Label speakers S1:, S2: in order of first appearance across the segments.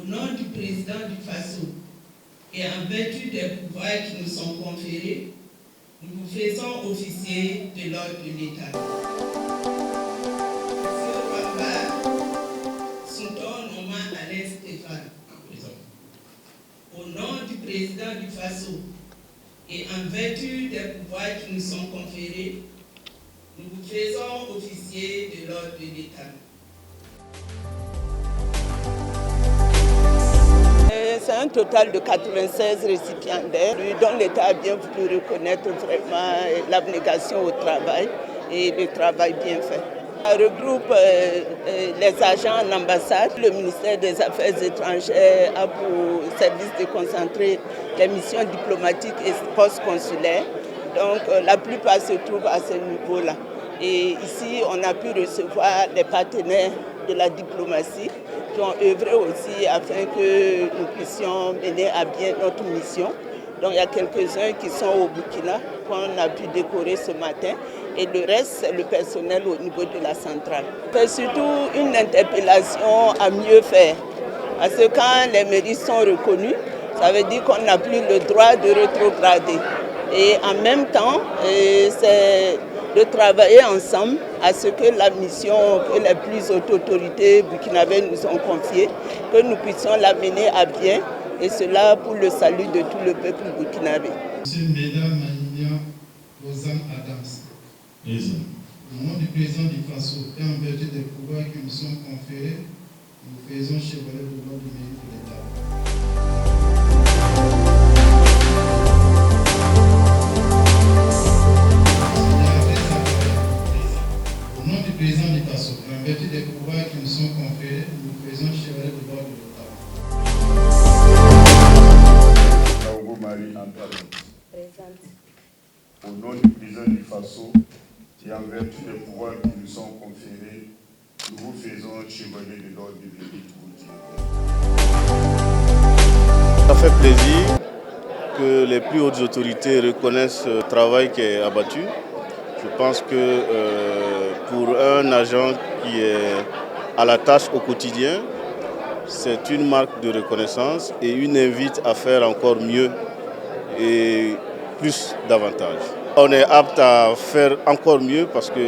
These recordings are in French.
S1: Au nom du président du FASO et en vertu des pouvoirs qui nous sont conférés, nous vous faisons officier de l'ordre de l'État. Monsieur Bamba Souton Noma Alain Stéphane, au nom du président du FASO et en vertu des pouvoirs qui nous sont conférés, nous vous faisons officier de l'ordre de l'État. C'est un total de 96 récipiendaires dont l'État a bien voulu reconnaître vraiment l'abnégation au travail et le travail bien fait. Ça regroupe les agents en ambassade. Le ministère des Affaires étrangères a pour service de concentrer les missions diplomatiques et post-consulaires. Donc la plupart se trouvent à ce niveau-là. Et ici, on a pu recevoir les partenaires de la diplomatie qui ont œuvré aussi afin que nous puissions mener à bien notre mission. Donc il y a quelques-uns qui sont au Burkina qu'on a pu décorer ce matin et le reste c'est le personnel au niveau de la centrale. C'est surtout une interpellation à mieux faire parce que quand les mérites sont reconnus, ça veut dire qu'on n'a plus le droit de rétrograder. Et en même temps, c'est de travailler ensemble à ce que la mission que les plus hautes autorités burkinabées nous ont confiée, que nous puissions la mener à bien, et cela pour le salut de tout le peuple burkinabé.
S2: Monsieur Méda Maïnia Lausanne Adams, au nom du président du FASO et en vertu des pouvoirs qui nous sont conférés, nous faisons chevalier de l'ordre du mérite de l'État. Au nom du président du FASO et en vertu des pouvoirs qui nous sont conférés, nous faisons chevalier de l'ordre de l'État.
S3: Marie-Antoinette. Présente. Au nom du président du FASO et en vertu des pouvoirs qui nous sont conférés, nous vous faisons chevalier de l'ordre du mérite burkinabé.
S4: Ça fait plaisir que les plus hautes autorités reconnaissent ce travail qui est abattu. Je pense que pour un agent qui est à la tâche au quotidien, c'est une marque de reconnaissance et une invite à faire encore mieux et plus davantage. On est apte à faire encore mieux parce que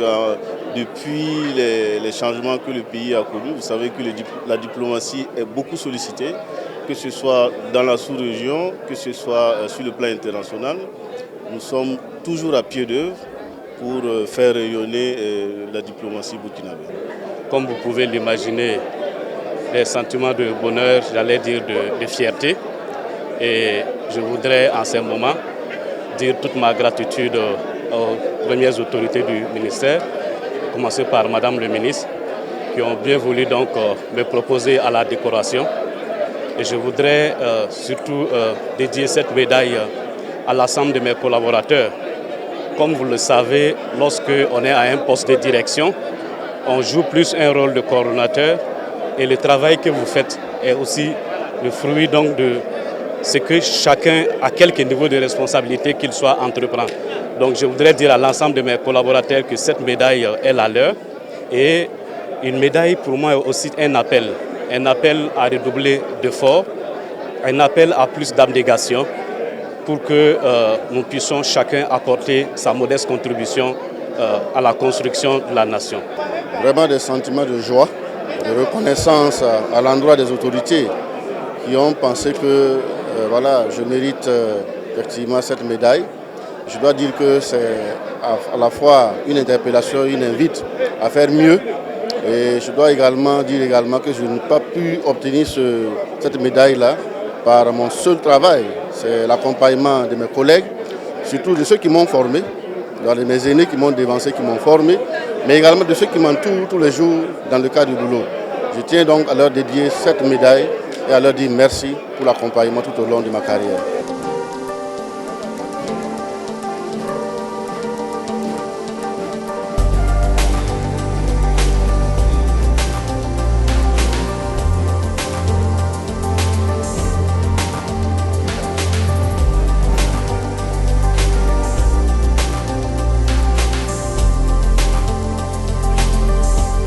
S4: depuis les changements que le pays a connus, vous savez que la diplomatie est beaucoup sollicitée, que ce soit dans la sous-région, que ce soit sur le plan international. Nous sommes toujours à pied d'œuvre pour faire rayonner la diplomatie burkinabé.
S5: Comme vous pouvez l'imaginer, des sentiments de bonheur, j'allais dire de fierté. Et je voudrais en ce moment dire toute ma gratitude aux premières autorités du ministère, à commencer par Madame le ministre, qui ont bien voulu donc me proposer à la décoration. Et je voudrais surtout dédier cette médaille à l'ensemble de mes collaborateurs. Comme vous le savez, lorsqu'on est à un poste de direction, on joue plus un rôle de coordonnateur. Et le travail que vous faites est aussi le fruit donc de ce que chacun, à quelque niveau de responsabilité qu'il soit, entreprend. Donc je voudrais dire à l'ensemble de mes collaborateurs que cette médaille est la leur. Et une médaille pour moi est aussi un appel à redoubler d'efforts, un appel à plus d'abnégation pour que nous puissions chacun apporter sa modeste contribution à la construction de la nation.
S4: Vraiment des sentiments de joie, de reconnaissance à l'endroit des autorités qui ont pensé que voilà, je mérite effectivement cette médaille. Je dois dire que c'est à la fois une interpellation, une invite à faire mieux. Et je dois également dire que je n'ai pas pu obtenir cette médaille-là par mon seul travail. C'est l'accompagnement de mes collègues, surtout de ceux qui m'ont formé, de mes aînés qui m'ont dévancé, qui m'ont formé, mais également de ceux qui m'entourent tous les jours dans le cadre du boulot. Je tiens donc à leur dédier cette médaille et à leur dire merci pour l'accompagnement tout au long de ma carrière.